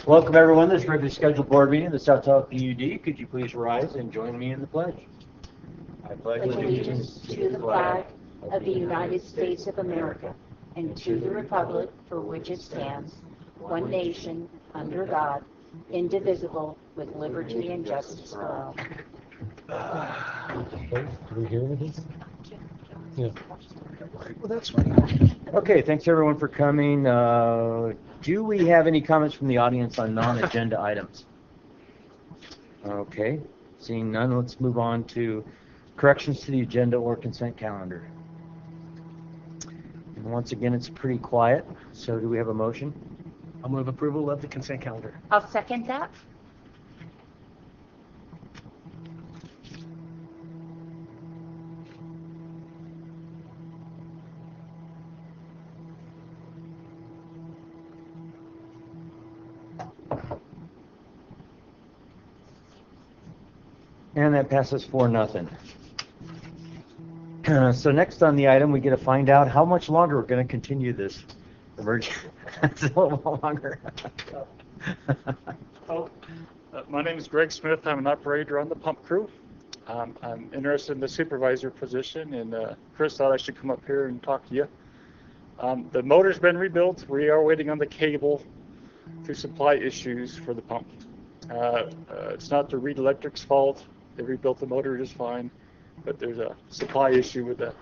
Welcome everyone to this regularly scheduled board meeting of the South Tahoe PUD. Could you please rise and join me in the pledge? I pledge allegiance to the flag of the United States of America and to the republic for which it stands, one nation, under God, indivisible, with liberty and justice for all. Okay, do we hear anything? Yeah. Well, that's fine. Okay, thanks everyone for coming. Do we have any comments from the audience on non-agenda items? Okay, seeing none, let's move on to corrections to the agenda or consent calendar. And once again, it's pretty quiet, so do we have a motion? I'll move approval of the consent calendar. I'll second that. And that passes 4-0. So next on the item, we get to find out how much longer we're going to continue this emergency. It's a little longer. My name is Greg Smith. I'm an operator on the pump crew. I'm interested in the supervisor position, and Chris thought I should come up here and talk to you. The motor's been rebuilt. We are waiting on the cable to supply issues for the pump. It's not the Reed Electric's fault. They rebuilt the motor just fine, but there's a supply issue with the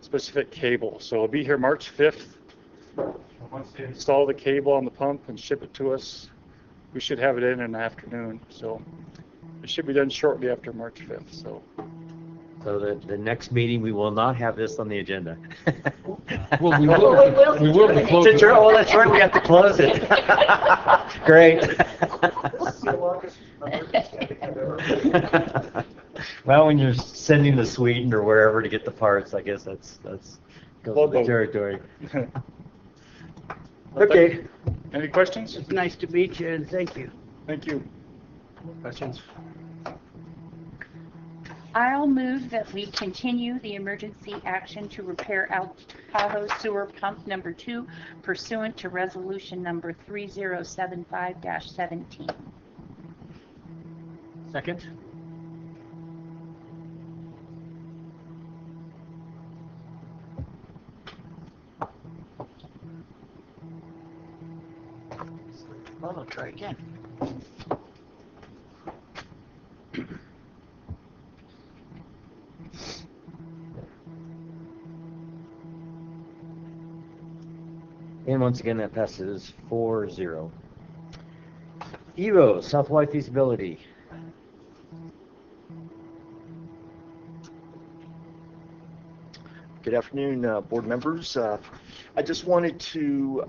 specific cable. So I'll be here March 5th. Once they install the cable on the pump and ship it to us, we should have it in the afternoon. So it should be done shortly after March 5th. So the next meeting, we will not have this on the agenda. Well, we will be closing. Oh, that's right, we have to close it. Great. Well, when you're sending to Sweden or wherever to get the parts, I guess that's goes with the territory. Okay. Any questions? It's nice to meet you, and thank you. Thank you. Questions? I'll move that we continue the emergency action to repair Tahoe sewer pump number 2 pursuant to resolution number 3075-17. Second? Well, I'll try again. And once again, that passes 4-0. EVO, Southwide feasibility. Good afternoon, board members. I just wanted to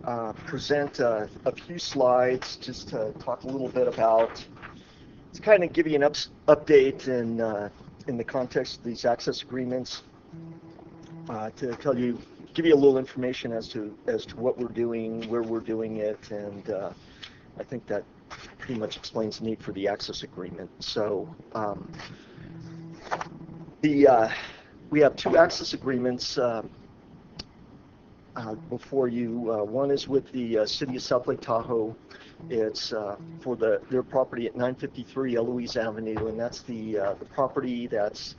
present a few slides just to talk a little bit about, to kind of give you an update in the context of these access agreements, to give you a little information as to what we're doing, where we're doing it, and I think that pretty much explains the need for the access agreement. So we have 2 access agreements before you. One is with the City of South Lake Tahoe. It's for their property at 953 Eloise Avenue, and that's the property that's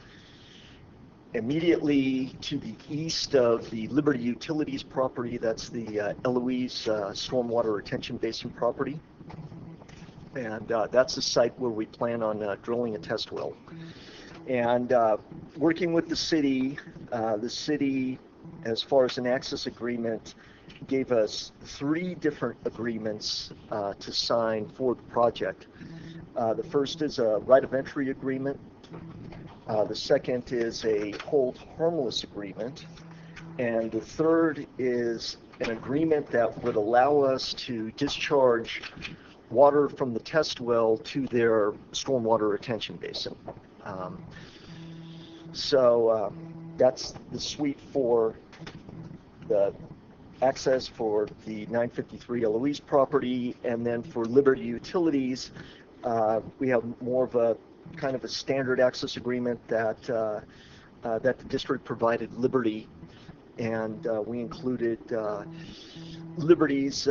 immediately to the east of the Liberty Utilities property. That's the Eloise Stormwater Retention Basin property. And that's the site where we plan on drilling a test well. And working with the city, as far as an access agreement, gave us 3 different agreements to sign for the project. The first is a right of entry agreement. The second is a hold harmless agreement. And the third is an agreement that would allow us to discharge water from the test well to their stormwater retention basin. So that's the suite for the access for the 953 Eloise property, and then for Liberty Utilities, we have more of a kind of a standard access agreement that the district provided Liberty and we included Liberty's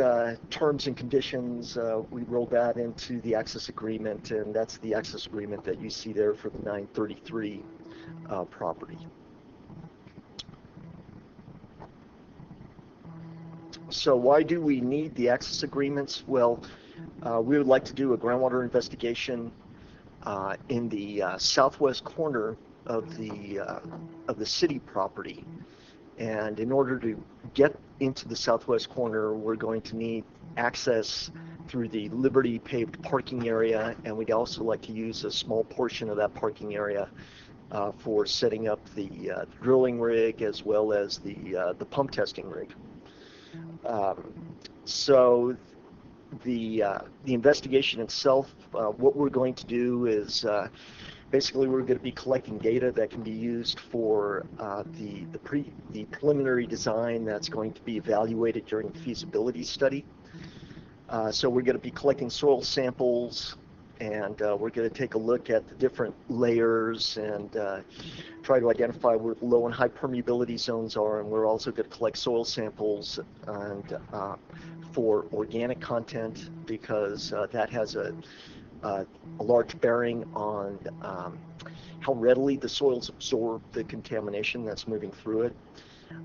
terms and conditions. We rolled that into the access agreement, and that's the access agreement that you see there for the 933 property. So why do we need the access agreements? Well, we would like to do a groundwater investigation in the southwest corner of the city property. And in order to get into the southwest corner, we're going to need access through the Liberty paved parking area, and we'd also like to use a small portion of that parking area for setting up the drilling rig as well as the pump testing rig. So the investigation itself, what we're going to do is basically we're going to be collecting data that can be used for the preliminary design that's going to be evaluated during the feasibility study. So we're going to be collecting soil samples, and we're going to take a look at the different layers and try to identify where the low and high permeability zones are, and we're also going to collect soil samples and for organic content, because that has a large bearing on how readily the soils absorb the contamination that's moving through it.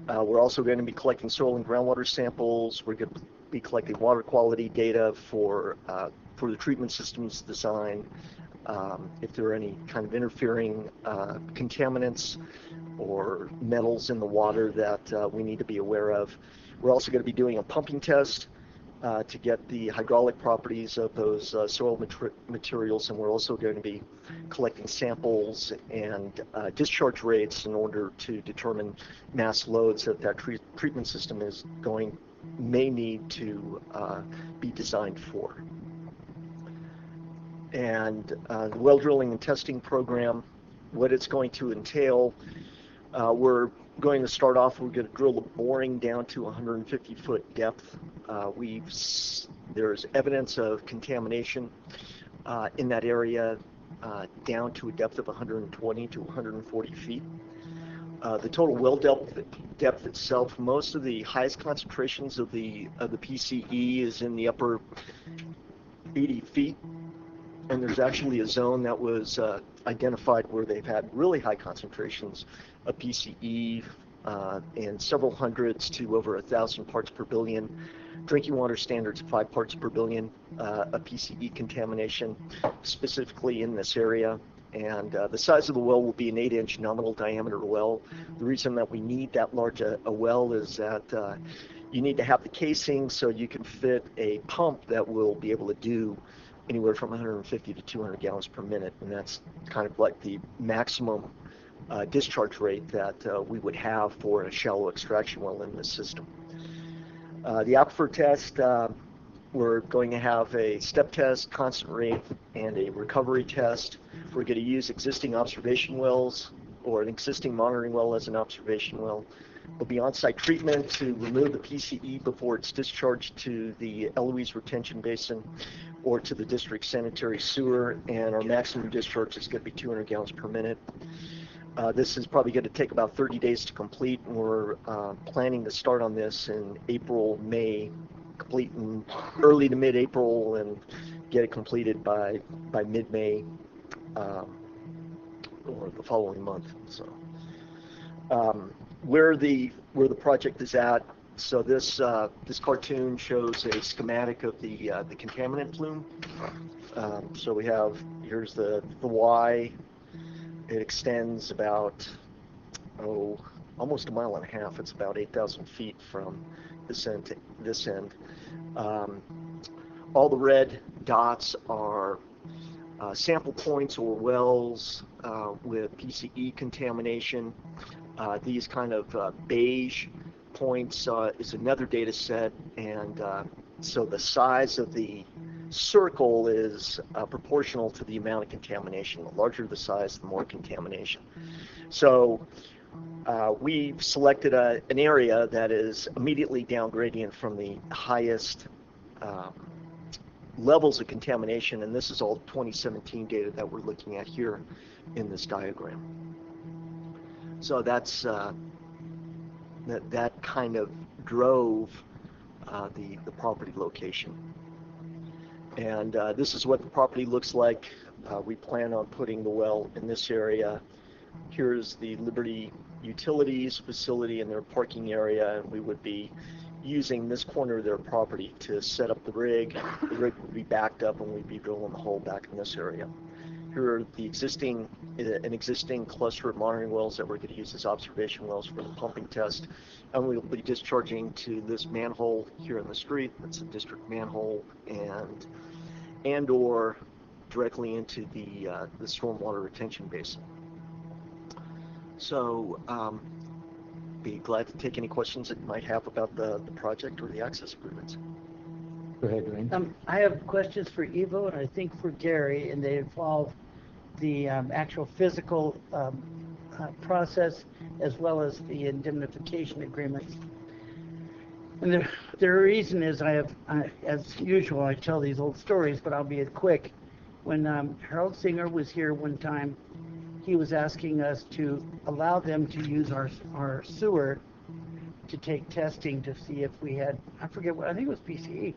We're also going to be collecting soil and groundwater samples. We're going to be collecting water quality data for the treatment systems design, if there are any kind of interfering contaminants or metals in the water that we need to be aware of. We're also going to be doing a pumping test to get the hydraulic properties of those soil materials, and we're also going to be collecting samples and discharge rates in order to determine mass loads that treatment system may need to be designed for. And the well drilling and testing program, what it's going to entail, we're going to start off, we're going to drill a boring down to 150-foot depth. There's evidence of contamination in that area down to a depth of 120 to 140 feet. The total well depth itself, most of the highest concentrations of the PCE is in the upper 80 feet. And there's actually a zone that was identified where they've had really high concentrations of PCE in several hundreds to over 1,000 parts per billion. Drinking water standards 5 parts per billion of PCE contamination, specifically in this area. And the size of the well will be an 8-inch nominal diameter well. The reason that we need that large a well is that you need to have the casing so you can fit a pump that will be able to do anywhere from 150 to 200 gallons per minute, and that's kind of like the maximum discharge rate that we would have for a shallow extraction well in this system. The aquifer test, we're going to have a step test, constant rate, and a recovery test. We're going to use existing observation wells or an existing monitoring well as an observation well. There'll be on-site treatment to remove the PCE before it's discharged to the Eloise retention basin or to the district sanitary sewer, and our maximum discharge is going to be 200 gallons per minute. This is probably going to take about 30 days to complete, and we're planning to start on this in April, May, complete in early to mid-April, and get it completed by mid-May or the following month. So where the project is at. So this cartoon shows a schematic of the contaminant plume. So we have, here's the Y. It extends about almost a mile and a half. It's about 8,000 feet from this end to this end. All the red dots are sample points or wells with PCE contamination. These kind of beige points is another data set, and so the size of the circle is proportional to the amount of contamination. The larger the size, the more contamination. So we've selected an area that is immediately down gradient from the highest levels of contamination, and this is all 2017 data that we're looking at here in this diagram. So that's that kind of drove the property location. And this is what the property looks like. We plan on putting the well in this area. Here's the Liberty Utilities facility and their parking area, and we would be using this corner of their property to set up the rig. The rig would be backed up and we'd be drilling the hole back in this area. Here are the an existing cluster of monitoring wells that we're going to use as observation wells for the pumping test. And we'll be discharging to this manhole here in the street. That's a district manhole, and or directly into the stormwater retention basin. So be glad to take any questions that you might have about the project or the access agreements. Go ahead, Dwayne. I have questions for Ivo and I think for Gary, and they involve the actual physical process as well as the indemnification agreements. And the reason is as usual, I tell these old stories, but I'll be quick. When Harold Singer was here one time, he was asking us to allow them to use our sewer to take testing to see if we had, I forget what, I think it was PCE.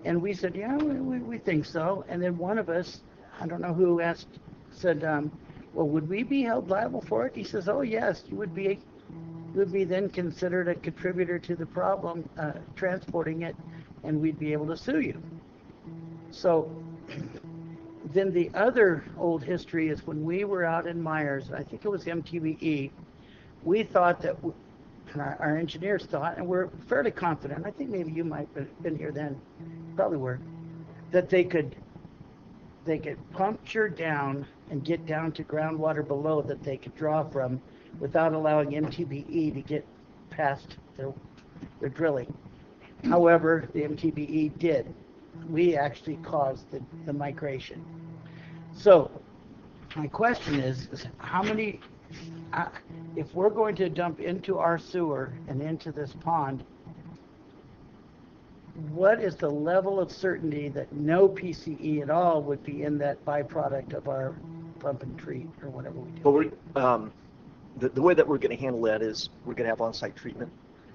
And we said, yeah, we think so. And then one of us, I don't know who said, well, would we be held liable for it? He says, oh yes, you would be then considered a contributor to the problem, transporting it, and we'd be able to sue you. So then the other old history is when we were out in Myers, I think it was MTBE, we thought that, and our engineers thought, and we're fairly confident, I think maybe you might have been here then, probably were, that they could puncture down and get down to groundwater below that they could draw from without allowing MTBE to get past their drilling. However, the MTBE did. We actually caused the migration. So my question is how many, if we're going to dump into our sewer and into this pond, what is the level of certainty that no PCE at all would be in that byproduct of our pump and treat or whatever we do? Well, the way that we're going to handle that is we're going to have on-site treatment.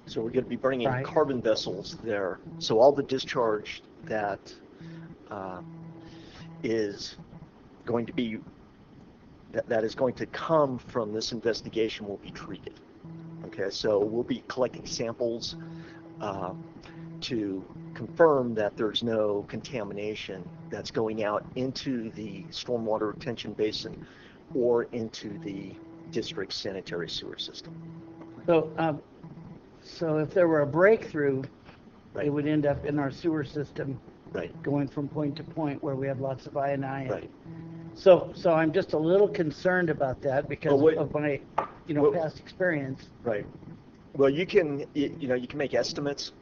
So we're going to be bringing in carbon vessels there. So all the discharge that is going to be that is going to come from this investigation will be treated. Okay, so we'll be collecting samples to confirm that there's no contamination that's going out into the stormwater retention basin or into the district sanitary sewer system. So if there were a breakthrough, it would end up in our sewer system, going from point to point where we have lots of I&I. Right. So I'm just a little concerned about that because of my, past experience. Right. Well, you can make estimates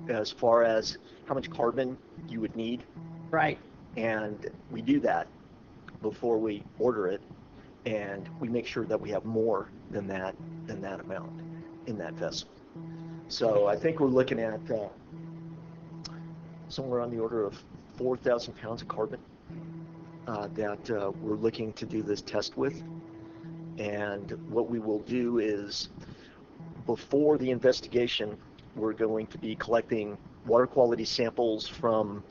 as far as how much carbon you would need. Right. And we do that before we order it, and we make sure that we have more than that amount in that vessel. So I think we're looking at somewhere on the order of 4,000 pounds of carbon that we're looking to do this test with. And what we will do is, before the investigation, we're going to be collecting water quality samples from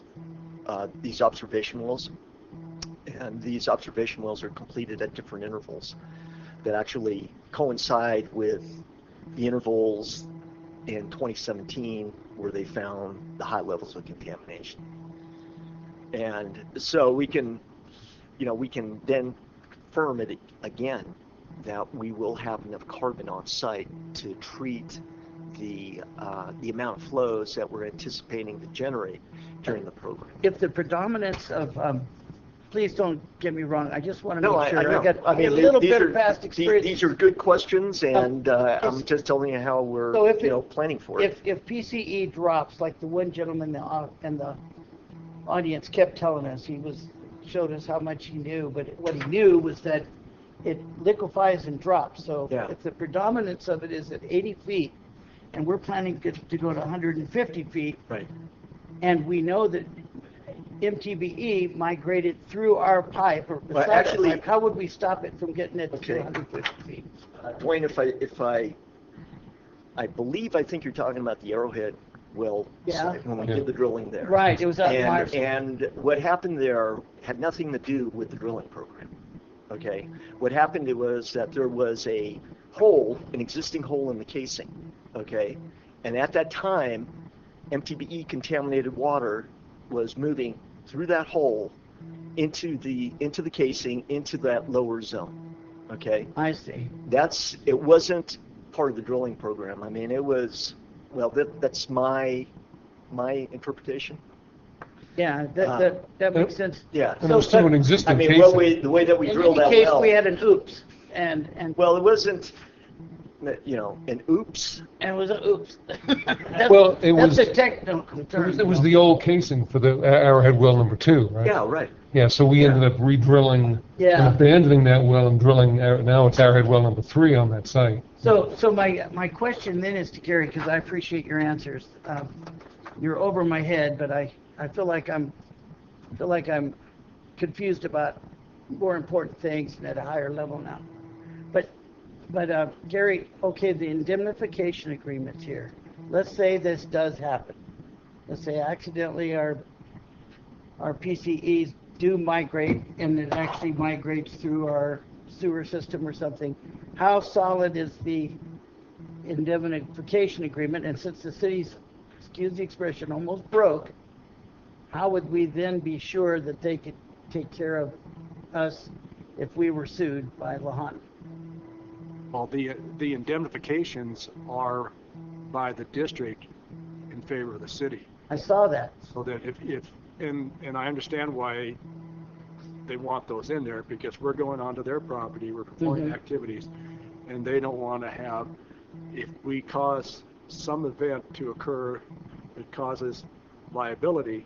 these observation wells. And these observation wells are completed at different intervals that actually coincide with the intervals in 2017 where they found the high levels of contamination. And so we can then confirm it again that we will have enough carbon on site to treat the amount of flows that we're anticipating to generate during the program. If the predominance of please don't get me wrong. I just want to make sure. I got a little bit of past experience. These are good questions, and I'm just telling you how we're planning for it. If PCE drops, like the one gentleman in the audience kept telling us, showed us how much he knew, but what he knew was that it liquefies and drops. So if the predominance of it is at 80 feet, and we're planning to go to 150 feet, and we know that MTBE migrated through our pipe or beside our pipe, how would we stop it from getting it to 150 feet? Dwayne, if I I think you're talking about the Arrowhead well Yeah. site when we Yeah. did the drilling there. Right, it was up Myers. And what happened there had nothing to do with the drilling program. Okay, what happened was that there was an existing hole in the casing. Okay, and at that time, MTBE contaminated water was moving through that hole into the casing, into that lower zone. Okay, I see. it wasn't part of the drilling program. I mean, it was, well, that's my interpretation. Yeah, that makes sense. Yeah. And it was through an existing I mean, casing. the way that we In drilled any that case, well. we had an oops, and Well, it wasn't, an oops. and it was a oops. Well, it was- That's a technical term. It was the old casing for the Arrowhead well number 2, right? Yeah, right. Yeah, so we ended up re-drilling Yeah. and abandoning that well and drilling, now it's Arrowhead well number 3 on that site. So my question then is to Gary, because I appreciate your answers. You're over my head, but I feel like I'm confused about more important things and at a higher level now. But Gary, okay, the indemnification agreements here. Let's say this does happen. Let's say accidentally our PCEs do migrate and it actually migrates through our sewer system or something. How solid is the indemnification agreement? And since the city's, excuse the expression, almost broke, how would we then be sure that they could take care of us if we were sued by Lahan? Well, the indemnifications are by the district in favor of the city. I saw that. So that and I understand why they want those in there, because we're going onto their property, we're performing activities, and they don't want to have, if we cause some event to occur that causes liability,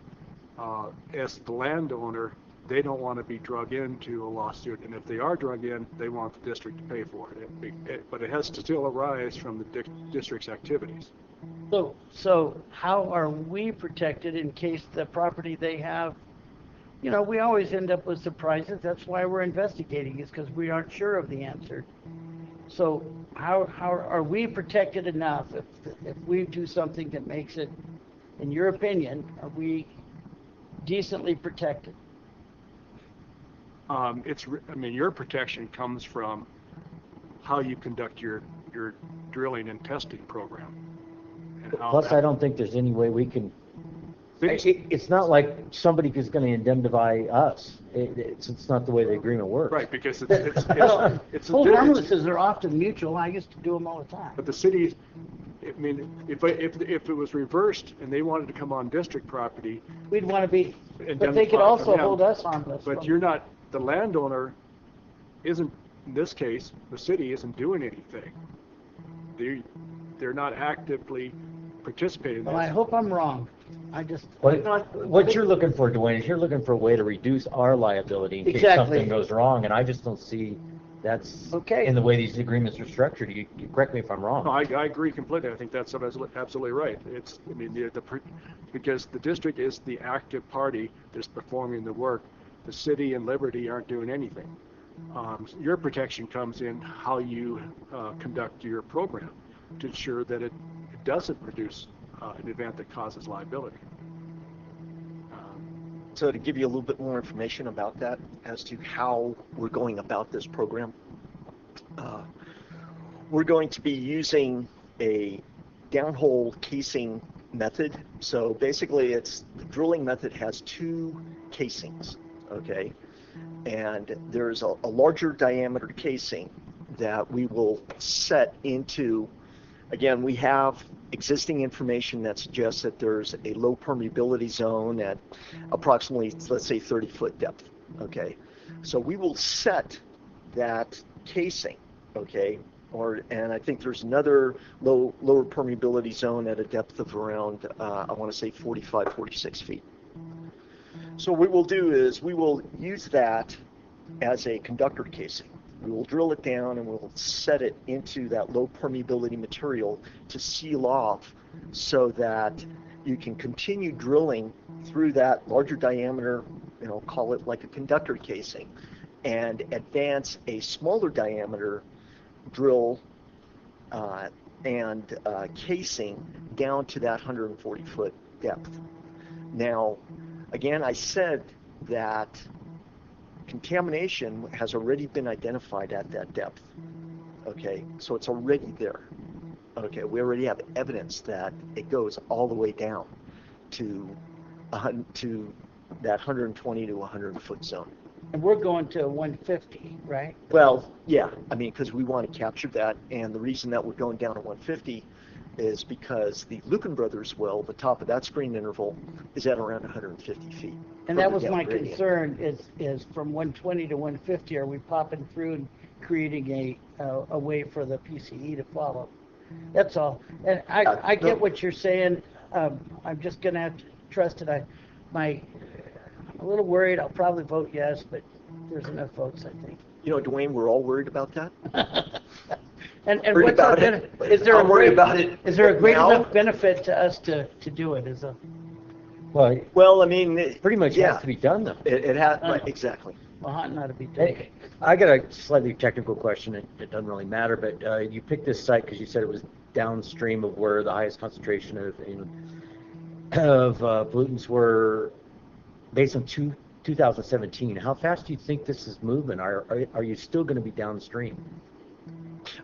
as the landowner, they don't want to be drug into a lawsuit, and if they are drug in, they want the district to pay for it. But it has to still arise from the district's activities. So how are we protected in case the property they have, we always end up with surprises. That's why we're investigating, is because we aren't sure of the answer. So how are we protected enough if we do something that makes it, in your opinion, are we decently protected? Your protection comes from how you conduct your drilling and testing program. And how Plus, I don't think there's any way we can, it's not like somebody is going to indemnify us. It's not the way the agreement works. Right, because it's Hold harmlesses are often mutual. I used to do them all the time. But the city, if it was reversed and they wanted to come on district property, We'd want to be, but they indemnify could also them. hold us harmless. But you're not, the landowner isn't, in this case, the city isn't doing anything. They're not actively participating in Well, I this. hope I'm wrong. What you're looking for, Dwayne, is you're looking for a way to reduce our liability in case Exactly. something goes wrong, and I just don't see that's Okay. in the way these agreements are structured. You correct me if I'm wrong. No, I agree completely. I think that's absolutely right. Because the district is the active party that's performing the work. The city and Liberty aren't doing anything. Your protection comes in how you conduct your program to ensure that it doesn't produce an event that causes liability. So to give you a little bit more information about that as to how we're going about this program, we're going to be using a downhole casing method. So basically the drilling method has 2 casings, okay? And there's a larger diameter casing that we will set into, again, we have existing information that suggests that there's a low permeability zone at approximately, let's say, 30-foot depth, okay? So we will set that casing, okay? And I think there's another lower permeability zone at a depth of around, I want to say 45, 46 feet. So what we'll do is we will use that as a conductor casing. We will drill it down and we'll set it into that low permeability material to seal off so that you can continue drilling through that larger diameter, call it like a conductor casing, and advance a smaller diameter drill and casing down to that 140-foot depth. Now, again, I said that contamination has already been identified at that depth. Okay, so it's already there. Okay, we already have evidence that it goes all the way down to that 120 to 100-foot zone. And we're going to 150, right? Well, yeah, I mean, because we want to capture that, and the reason that we're going down to 150 is because the Lucan Brothers well, the top of that screen interval, is at around 150 feet. And that was further my down gradient. concern, is from 120 to 150, are we popping through and creating a way for the PCE to follow? That's all. And I get what you're saying. I'm just going to have to trust it. I'm a little worried. I'll probably vote yes, but there's enough votes, I think. You know, Dwayne, we're all worried about that. And Worried what's our about it, benefit? Is there I'm worried about it Is there a great now. enough benefit to us to do it? Well, Well, I mean, it pretty much yeah, has to be done, though. It has, right, exactly. Well, it ought to be done. Hey, I got a slightly technical question. It doesn't really matter, but you picked this site because you said it was downstream of where the highest concentration of pollutants were based on 2017. How fast do you think this is moving? Are you still going to be downstream?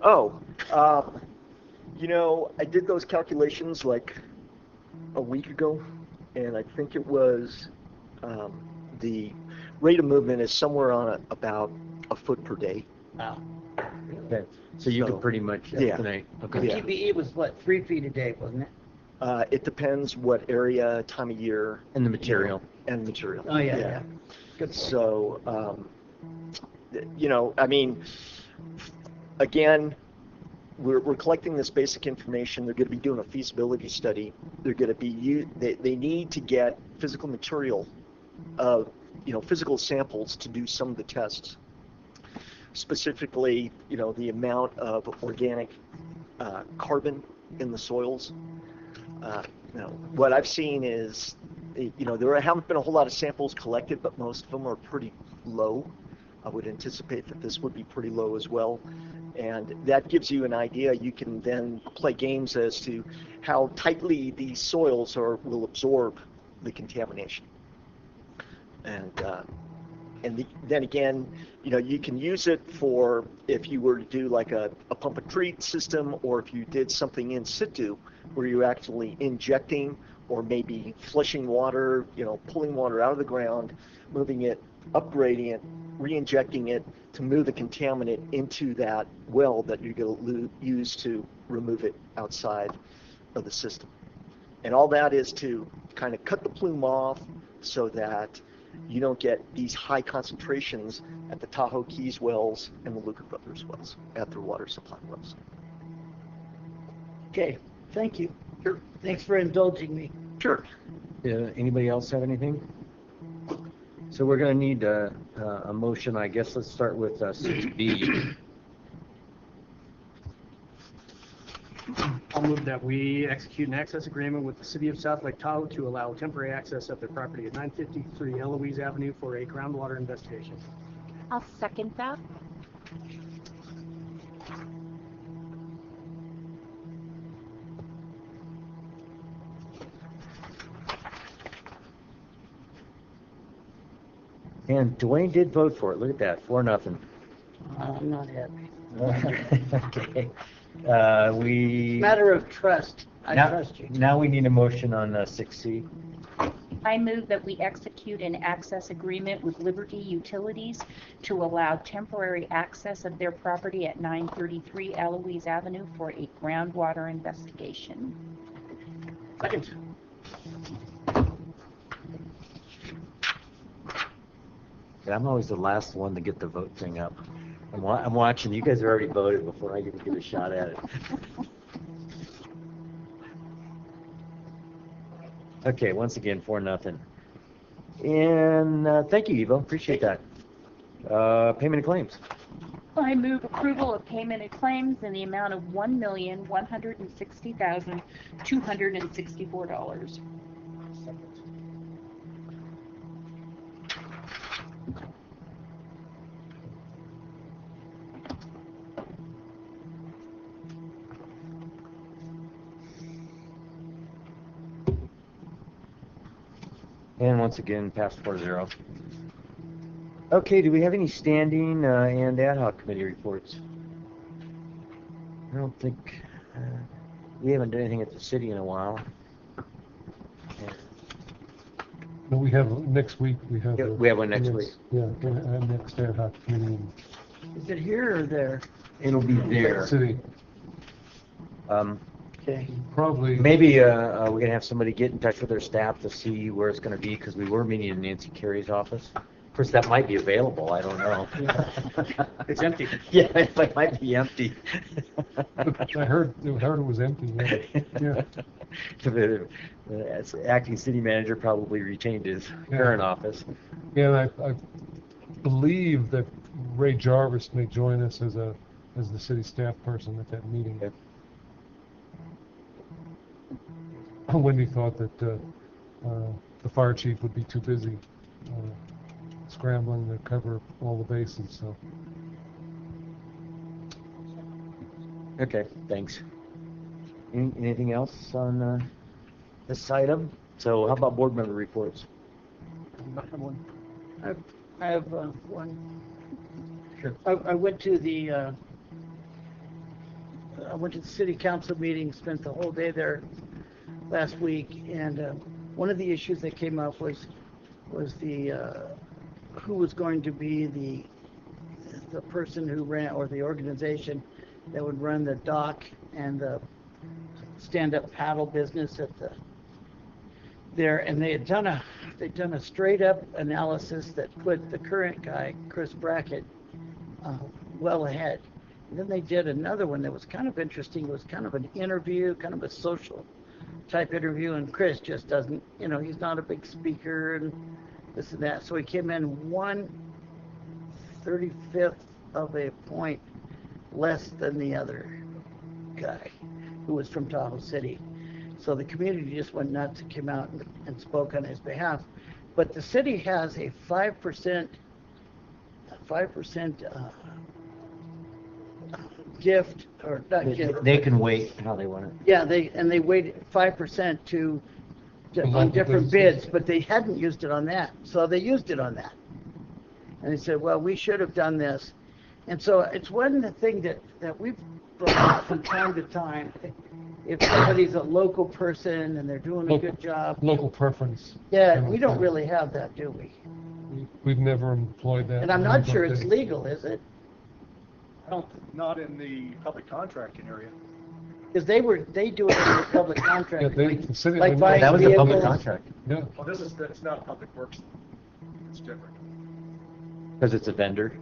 Oh, you know, I did those calculations like a week ago, and I think it was the rate of movement is somewhere on about a foot per day. Wow. Okay. So you So, can pretty much yeah. estimate. The Okay. Yeah. TBE was what, 3 feet a day, wasn't it? It depends what area, time of year, And the material. and material. Oh, yeah. Good. So, you know, I mean, again, we're collecting this basic information. They're going to be doing a feasibility study. They're going to be they need to get physical material, you know, physical samples to do some of the tests. Specifically, you know, the amount of organic carbon in the soils. You know, what I've seen is, you know, there haven't been a whole lot of samples collected, but most of them are pretty low. I would anticipate that this would be pretty low as well. And that gives you an idea. You can then play games as to how tightly these soils will absorb the contamination. And then again, you know, you can use it for if you were to do like a pump and treat system, or if you did something in situ where you're actually injecting or maybe flushing water, you know, pulling water out of the ground, moving it up gradient, re-injecting it to move the contaminant into that well that you're going to use to remove it outside of the system. And all that is to kind of cut the plume off so that you don't get these high concentrations at the Tahoe Keys wells and the Lucan Brothers wells, at their water supply wells. Okay, thank you. Sure. Thanks for indulging me. Sure. Anybody else have anything? So we're going to need a motion, I guess. Let's start with 6B. I'll move that we execute an access agreement with the City of South Lake Tahoe to allow temporary access of their property at 953 Eloise Avenue for a groundwater investigation. I'll second that. And Dwayne did vote for it. Look at that, 4-0. I'm not happy. Okay. We Matter of trust. I now, trust you. Now we need a motion on 6C. I move that we execute an access agreement with Liberty Utilities to allow temporary access of their property at 933 Eloise Avenue for a groundwater investigation. Second. I'm always the last one to get the vote thing up. I'm watching. You guys have already voted before I even get a shot at it. Okay, once again, 4-0. And thank you, Evo. Appreciate that. Payment of claims. I move approval of payment of claims in the amount of $1,160,264. And once again, passed 4-0. Okay, do we have any standing and ad hoc committee reports? I don't think we haven't done anything at the city in a while. No, we have next week. We have. Yeah, we have one next week. Yeah, next ad hoc committee in Is it here or there? It'll be there. city. Okay. Probably. Maybe we're going to have somebody get in touch with their staff to see where it's going to be, because we were meeting in Nancy Carey's office. Of course, that might be available. I don't know. It's empty. Yeah, it might be empty. I heard it was empty. Yeah. The acting city manager probably retained his current office. Yeah, and I believe that Ray Jarvis may join us as the city staff person at that meeting. Okay. Wendy thought that the fire chief would be too busy scrambling to cover all the bases. So. Okay, thanks. Anything else on this item? So how about board member reports? I have one. Sure. I went to the city council meeting, spent the whole day there last week, and one of the issues that came up was the who was going to be the person who ran, or the organization that would run the dock and the stand-up paddle business at there, and they'd done a straight-up analysis that put the current guy, Chris Brackett, well ahead. And then they did another one that was kind of interesting. It was kind of an interview, kind of a social type interview, and Chris just doesn't, he's not a big speaker and this and that. So he came in 1/35th of a point less than the other guy who was from Tahoe City. So the community just went nuts and came out and spoke on his behalf. But the city has a 5% gift, or not gift. They can wait how they want it. Yeah, they waited 5% on different bids, but they hadn't used it on that. So they used it on that. And they said, well, we should have done this. And so it's one thing that we've brought up from time to time. If somebody's a local person and they're doing a good job. Local preference. Yeah, we don't really have that, do we? We've never employed that. And I'm not sure it's legal, is it? Not in the public contracting area. Because they do it in the public contract. Yeah, the city, like buying That was a public vehicles. contract, Yeah. Well, it's not public works. It's different. because it's a vendor.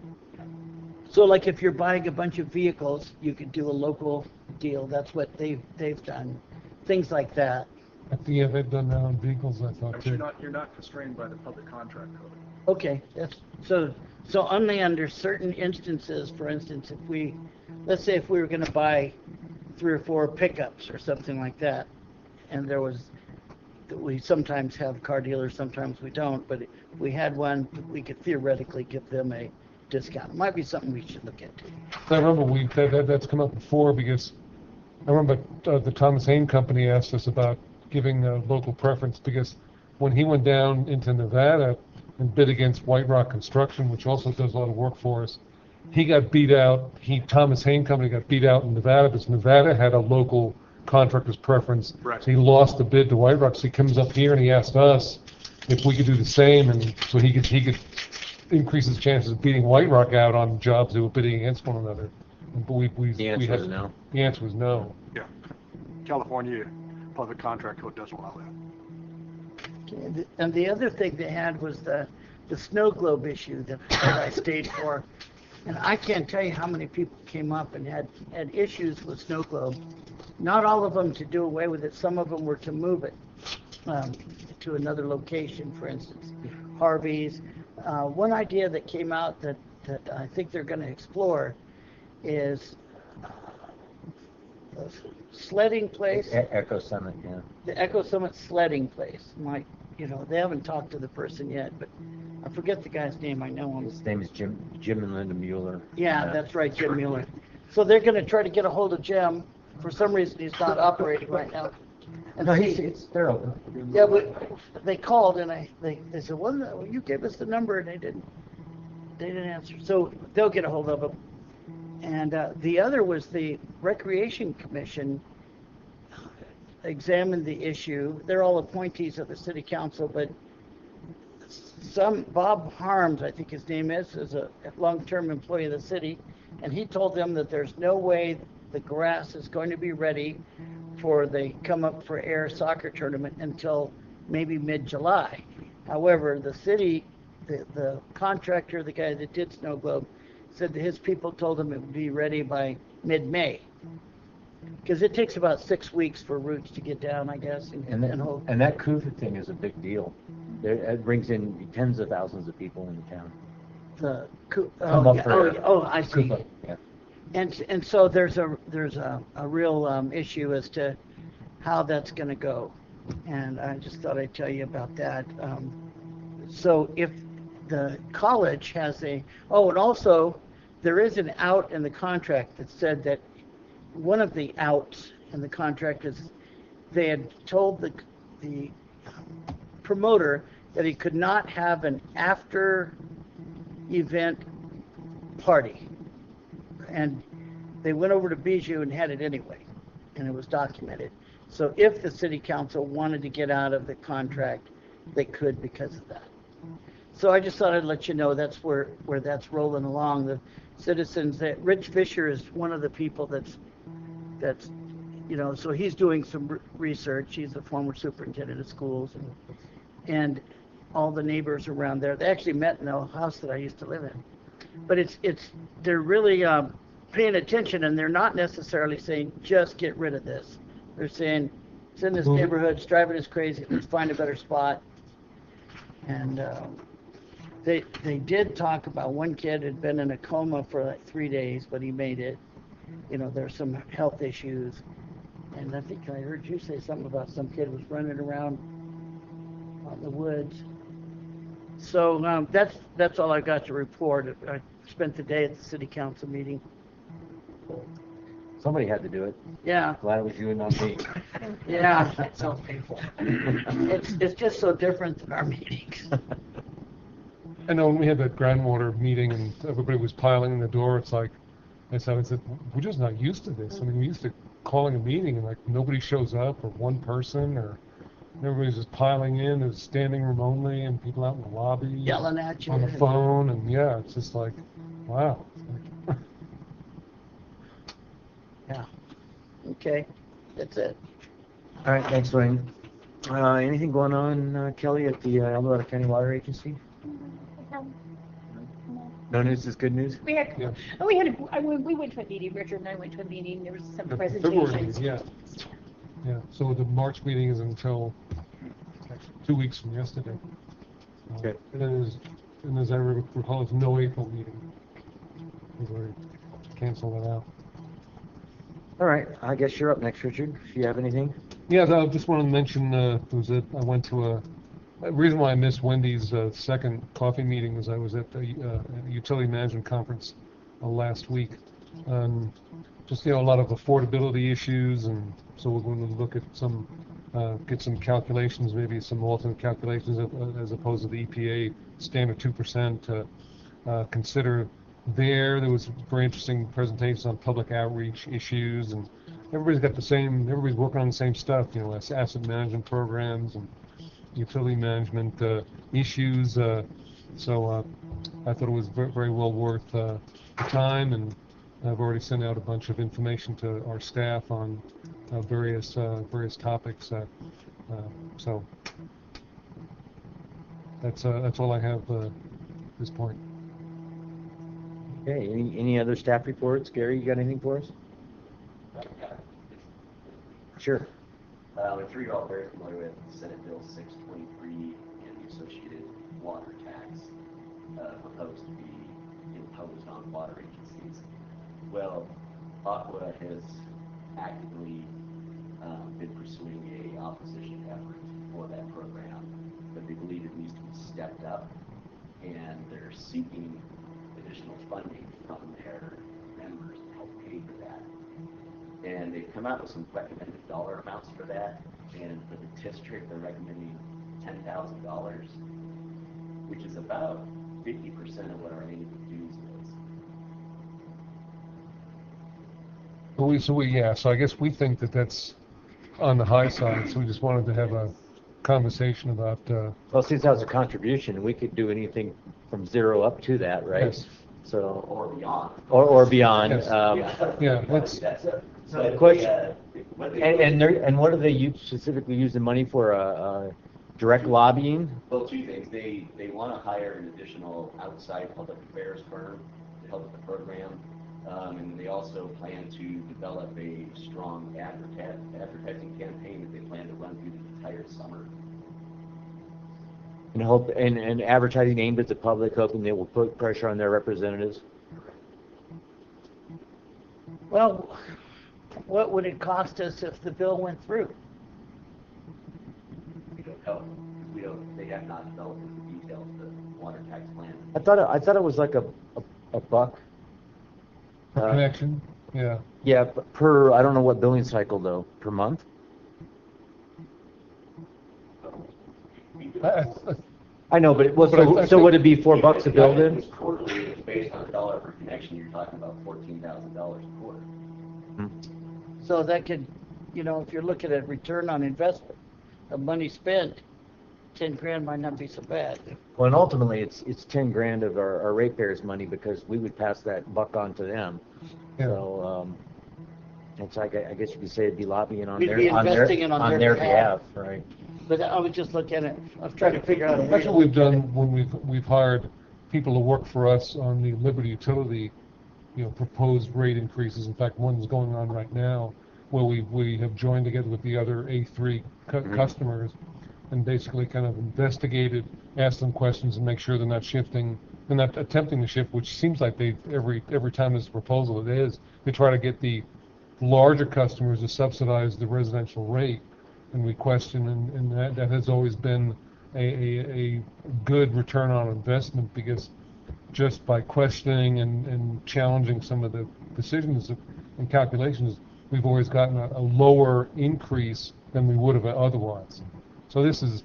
So like if you're buying a bunch of vehicles, you could do a local deal. That's what they've done. Things like that. I think yeah, they've done that on vehicles, I thought But too. you're not constrained by the public contract code. Okay, so only under certain instances, for instance, let's say if we were going to buy 3 or 4 pickups or something like that, and we sometimes have car dealers, sometimes we don't, but if we had one, we could theoretically give them a discount. It might be something we should look into. I remember that's come up before, because I remember the Thomas Hayne Company asked us about giving local preference, because when he went down into Nevada and bid against White Rock Construction, which also does a lot of work for us, he got beat out. Thomas Hayne Company got beat out in Nevada because Nevada had a local contractor's preference. Right. So he lost the bid to White Rock. So he comes up here and he asked us if we could do the same, and so he could increase his chances of beating White Rock out on jobs that were bidding against one another. But The answer is no. The answer was no. Yeah. California public contract code does allow that. Okay, and the other thing they had was the snow globe issue that I stayed for. And I can't tell you how many people came up and had issues with snow globe. Not all of them to do away with it. Some of them were to move it to another location, for instance, Harvey's. One idea that came out that I think they're going to explore is a sledding place. Echo Summit, yeah. The Echo Summit sledding place. They haven't talked to the person yet, but I forget the guy's name. I know him. His name is Jim and Linda Mueller. Yeah, that's right, Jim Mueller. So they're going to try to get a hold of Jim. For some reason, he's not operating right now. And No, see- it's thorough. Yeah, but they called and they said, well, you gave us the number and they didn't answer. So they'll get a hold of them. And the other was the Recreation Commission examined the issue. They're all appointees of the city council, but Bob Harms, I think his name is a long-term employee of the city, and he told them that there's no way the grass is going to be ready for the Come Up for Air soccer tournament until maybe mid-July. However, the city, the contractor, the guy that did Snow Globe, said that his people told him it would be ready by mid-May. Because it takes about 6 weeks for roots to get down, I guess, And that Kufa thing is a big deal. It brings in tens of thousands of people into town. I see. Kufa, yeah. And so there's a real issue as to how that's going to go, and I just thought I'd tell you about that. So if the college has and also there is an out in the contract that said that one of the outs in the contract is they had told the promoter that he could not have an after event party. And they went over to Bijou and had it anyway, and it was documented. So if the city council wanted to get out of the contract, they could because of that. So I just thought I'd let you know that's where that's rolling along. The citizens, that Rich Fisher is one of the people that's so he's doing some research. He's a former superintendent of schools, and all the neighbors around there. They actually met in the house that I used to live in. But they're really paying attention, and they're not necessarily saying just get rid of this. They're saying it's in this neighborhood, it's driving us crazy. Let's find a better spot. And they did talk about one kid had been in a coma for like 3 days, but he made it. There's some health issues, and I think I heard you say something about some kid was running around out in the woods. So that's all I got to report. I spent the day at the city council meeting. Somebody had to do it. Yeah. Glad it was you and not me. Yeah. That sounds painful. It's just so different than our meetings. I know when we had that groundwater meeting and everybody was piling in the door, it's like, I said, we're just not used to this. I mean, we're used to calling a meeting and like nobody shows up, or one person, or everybody's just piling in, there's standing room only, and people out in the lobby. Yelling at you. On the phone, and yeah, it's just like, wow. Yeah. Okay. That's it. All right, thanks, Wayne. Anything going on, Kelly, at the Eldorado County Water Agency? No news is good news? We had, Yeah. we went to a meeting, Richard and I went to a meeting, there was some The February presentations. meeting, yeah. So the March meeting is until 2 weeks from yesterday. Okay. And then as I recall, there's no April meeting. We've already canceled that out. All right, I guess you're up next, Richard. If you have anything? Yeah, I just wanted to mention, I went to the reason why I missed Wendy's second coffee meeting was I was at the utility management conference last week. Just, a lot of affordability issues, and so we're going to look at get some calculations, maybe some alternate calculations as opposed to the EPA standard 2% to consider there. There was very interesting presentations on public outreach issues, and everybody's working on the same stuff, asset management programs and utility management issues. So I thought it was very, very well worth the time, and I've already sent out a bunch of information to our staff on various topics. So that's all I have at this point. Okay, any other staff reports? Gary, you got anything for us? Sure. I'm sure you're all very familiar with Senate Bill 623 and the associated water tax proposed to be imposed on water agencies. Well, Aqua has actively been pursuing a opposition effort for that program, but they believe it needs to be stepped up, and they're seeking additional funding from their members to help pay for that. and they've come out with some recommended dollar amounts for that. And for the district, they're recommending $10,000, which is about 50% of what our annual dues is. So I guess we think that that's on the high side, so we just wanted to have a conversation about, Well, since that was a contribution, we could do anything from 0 up to that, right? Yes. So, Or beyond. or beyond. Yes. Yeah, let's, So the question, and what do they specifically use the money for? Direct lobbying? Well, two things. They want to hire an additional outside public affairs firm to help with the program. And they also plan to develop a strong advertising campaign that they plan to run through the entire summer. And advertising aimed at the public, hoping they will put pressure on their representatives? Well, what would it cost us if the bill went through? We don't know. They have not developed the details of the water tax plan. I thought it was like a buck. connection, yeah. Yeah, per, I don't know what billing cycle though, per month? I know, but it was, so would it be $4 a bill then? It's quarterly. It's based on $1 per connection. You're talking about $14,000 a quarter. So that could, you know, if you're looking at return on investment of money spent, 10 grand might not be so bad. Well, and ultimately, it's 10 grand of our ratepayers' money because we would pass that buck on to them. Yeah. So, it's like, I guess you could say it'd be lobbying on We'd their, be on investing it their, on on their their behalf. behalf, right? But I was just looking at, I was trying to figure out a way That's to what we've look at done it. when we've hired people to work for us on the Liberty Utility, proposed rate increases. In fact, one's going on right now where we have joined together with the other A3 customers and basically kind of investigated, asked them questions and make sure they're not shifting, they're not attempting to shift, which seems like they, every time there's a proposal it is, they try to get the larger customers to subsidize the residential rate. And we question, and that has always been a good return on investment, because just by questioning and challenging some of the decisions and calculations, we've always gotten a lower increase than we would have otherwise. So this is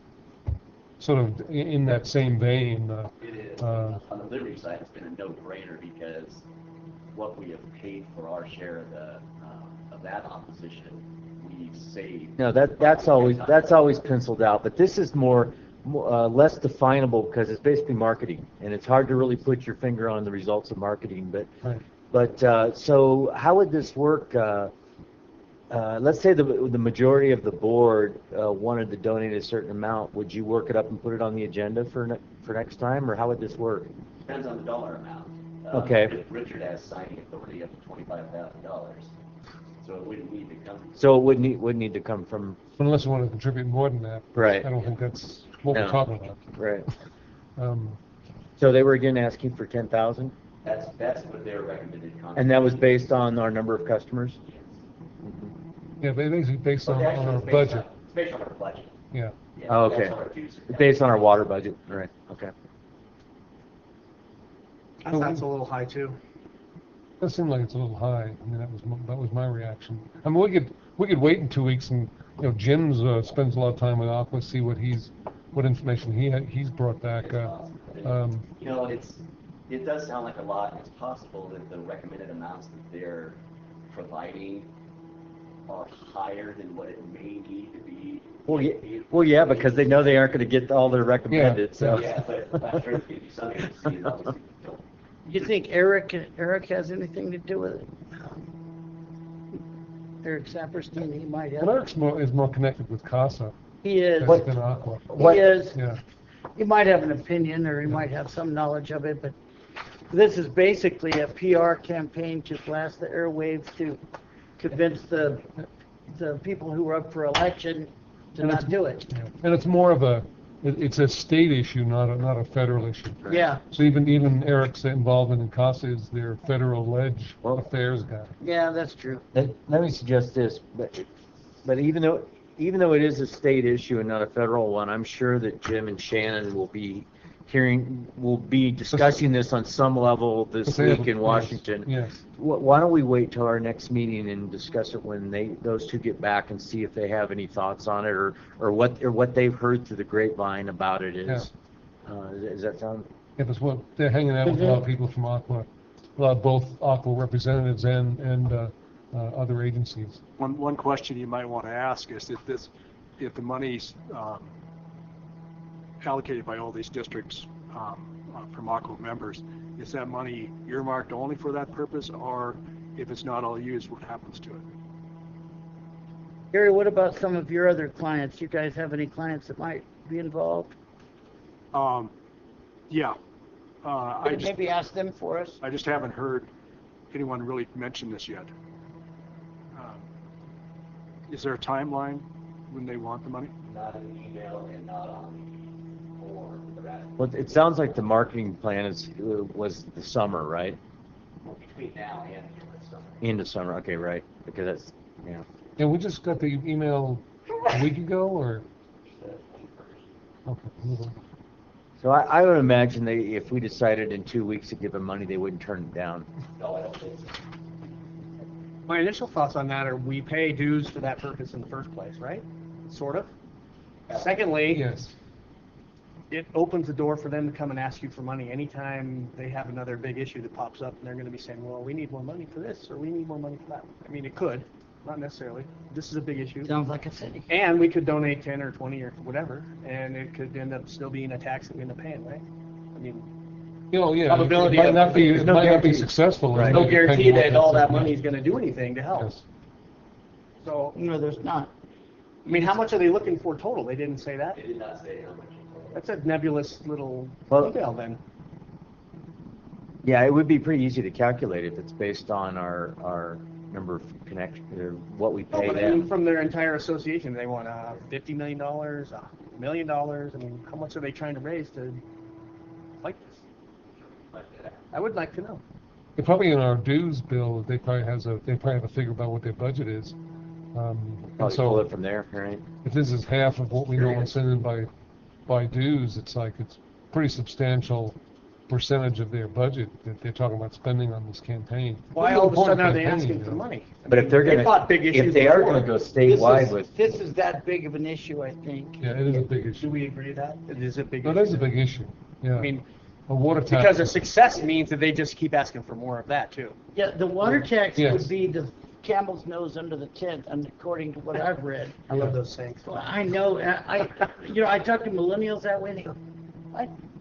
sort of in that same vein. It is. On the Liberty side, it's been a no-brainer because what we have paid for our share of that opposition, we've saved. No, that's always penciled out, but this is more less definable because it's basically marketing, and it's hard to really put your finger on the results of marketing. But Right. but so how would this work? Let's say the majority of the board wanted to donate a certain amount. Would you work it up and put it on the agenda for next time, or how would this work? Depends on the dollar amount. Okay. Richard has signing authority up to $25,000, so it wouldn't need to come. So it wouldn't need to come from, Unless you want to contribute more than that. right? I don't think that's what No. we're talking about. Right. Um, So they were again asking for 10,000, That's what their recommended contribution. and that was based on our number of customers. yeah, basically based on Actually, our it's based budget. it's based on our budget. Yeah. Yeah, Oh, that's okay. what our dues are. Based on our water budget, right? Okay. I thought it's a little high too. That seemed like it's a little high. I mean, that was my reaction. I mean, we could wait in 2 weeks, and Jim's spends a lot of time with Aqua, see what information he's brought back. It does sound like a lot. It's possible that the recommended amounts that they're providing are higher than what it may need to be. Well, yeah, because they know they aren't going to get all their recommended. Yeah. So. Yeah, but I'm sure if you do something to see it, obviously. You think Eric has anything to do with it? Eric Saperstein, he might have. Well, Eric's is more connected with CASA He is. than Aqua. What- He is. Yeah. He might have an opinion, or he might have some knowledge of it, but this is basically a PR campaign to blast the airwaves to convince the people who are up for election to not do it. Yeah. And it's more of it's a state issue, not a federal issue. Yeah, So even Eric's involvement in CASA is their federal ledge affairs guy. yeah, that's true. Let me suggest this, but even though it is a state issue and not a federal one, I'm sure that Jim and Shannon will be we'll be discussing this on some level this week in Washington. Yes. Why don't we wait till our next meeting and discuss it when those two get back and see if they have any thoughts on it or what they've heard through the grapevine about it is. Does that sound? Yeah, because they're hanging out with a lot of people from Aqua, both Aqua representatives and other agencies. One question you might want to ask is if the money's allocated by all these districts from Aqua members, is that money earmarked only for that purpose, or if it's not all used, what happens to it? Gary, what about some of your other clients? You guys have any clients that might be involved? Yeah. Maybe ask them for us. I just haven't heard anyone really mention this yet. Is there a timeline when they want the money? Not an email and not on or the rest. Well, it sounds like the marketing plan was the summer, right? Between now and the end of summer. End of summer, okay, right? Because that's And we just got the email a week ago, or? Okay. So I would imagine if we decided in 2 weeks to give them money, they wouldn't turn it down. No, I don't think so. My initial thoughts on that are we pay dues for that purpose in the first place, right? Sort of. Secondly, Yes. it opens the door for them to come and ask you for money anytime they have another big issue that pops up, and they're going to be saying, well, we need more money for this, or we need more money for that. I mean, it could, not necessarily. This is a big issue. Sounds like a city. And we could donate 10 or 20 or whatever, and it could end up still being a tax that we end up paying, right? I mean, probability it might not be, There's no might not be guarantee. successful. Right. no guarantee that all that money money is going to do anything to help. Yes. So, No, there's not. I mean, how much are they looking for total? They didn't say that. They did not say how much. That's a nebulous little Well- email then. Yeah, it would be pretty easy to calculate if it's based on our number of connections or what we No, pay but I mean, them. from their entire association, they want $50 million, $1 million. I mean, how much are they trying to raise to fight this? I would like to know. Probably in our dues bill, they probably have a figure about what their budget is. And Probably pull so it from there, right? if this is half of what we normally send in by dues, it's pretty substantial percentage of their budget that they're talking about spending on this campaign. Why all of a Point sudden are they campaigning, asking for money? I But if mean, they're they fought big issues if they are before. going to go statewide with, This is that big of an issue, I think. Yeah, it is a big Do issue. we agree with that? It is a big No, issue. that is a big issue. Yeah. I mean, A water tax. because a success means that they just keep asking for more of that too. Yeah, the water tax Yes. would be the camel's nose under the tent, and according to what I've read. I love those sayings. Well, I know, I talk to millennials that way, and they go,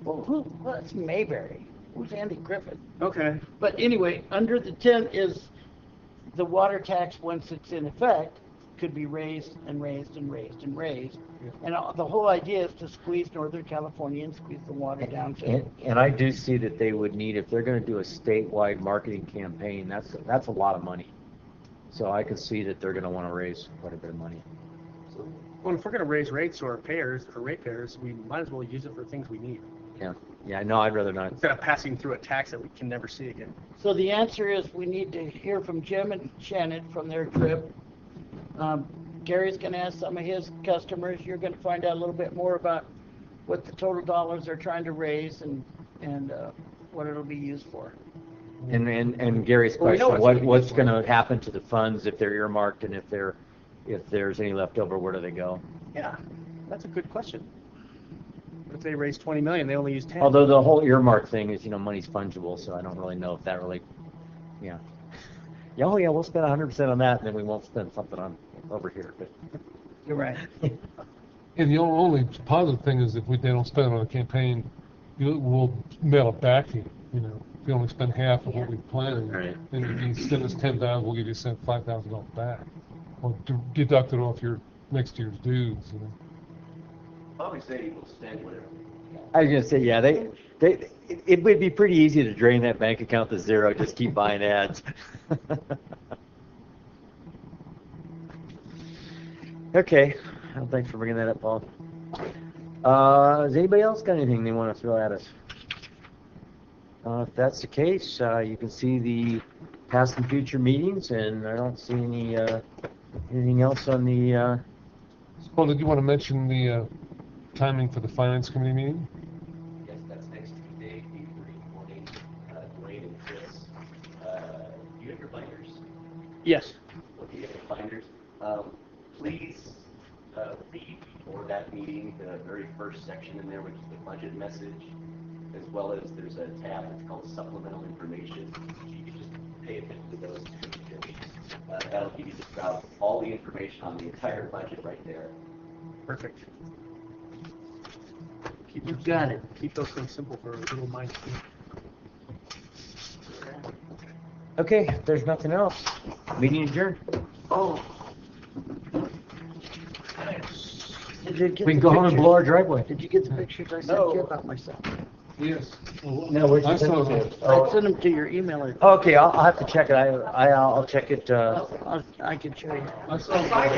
well, that's Mayberry. Who's Andy Griffith? Okay. But anyway, under the tent is the water tax, once it's in effect, could be raised and raised and raised and raised. And the whole idea is to squeeze Northern California and squeeze the water down to. and I do see that they would need, if they're going to do a statewide marketing campaign, that's a lot of money. So I can see that they're going to want to raise quite a bit of money. Well, if we're going to raise rates or ratepayers, we might as well use it for things we need Yeah, no, I'd rather not. instead of passing through a tax that we can never see again. So the answer is we need to hear from Jim and Shannon from their trip. Gary's going to ask some of his customers. You're going to find out a little bit more about what the total dollars they're trying to raise and what it'll be used for. And Gary's Well, we know question, it's what's gonna going be to happen to the funds if they're earmarked, and if there's any left over, where do they go? Yeah, that's a good question. If they raise 20 million, they only use 10. Although the whole earmark thing is, money's fungible, so I don't really know if that really, yeah. Yeah, oh yeah, we'll spend 100% on that, and then we won't spend something on over here. But You're right. And the only positive thing is if they don't spend it on a campaign, we'll mail it back to you. If you only spend half of what we planned, Right. and if you send us $10,000, we'll give you $5,000 back, or deduct it off your next year's dues. I always say people spend whatever. I was going to say, yeah, it would be pretty easy to drain that bank account to zero. Just keep buying ads. Okay. Well, thanks for bringing that up, Paul. Has anybody else got anything they want to throw at us? If that's the case, you can see the past and future meetings, and I don't see anything else on the. Paul, did you want to mention the timing for the Finance Committee meeting? Yes, that's Yes. Looking at the binders. Please read before that meeting the very first section in there, which is the budget message, as well as there's a tab that's called supplemental information. You can just pay attention to those two. That'll give you just about all the information on the entire budget right there. Perfect. You got it. Keep those things simple for little minds. Okay, if there's nothing else, meeting adjourned. Oh. Did you get We can the go home and pictures? blow our driveway. Did you get the pictures I sent you about myself? Yes. No, where'd you I send saw them? that. I sent them to your email. Okay, I'll have to check it. I'll check it. I can show you. I saw that.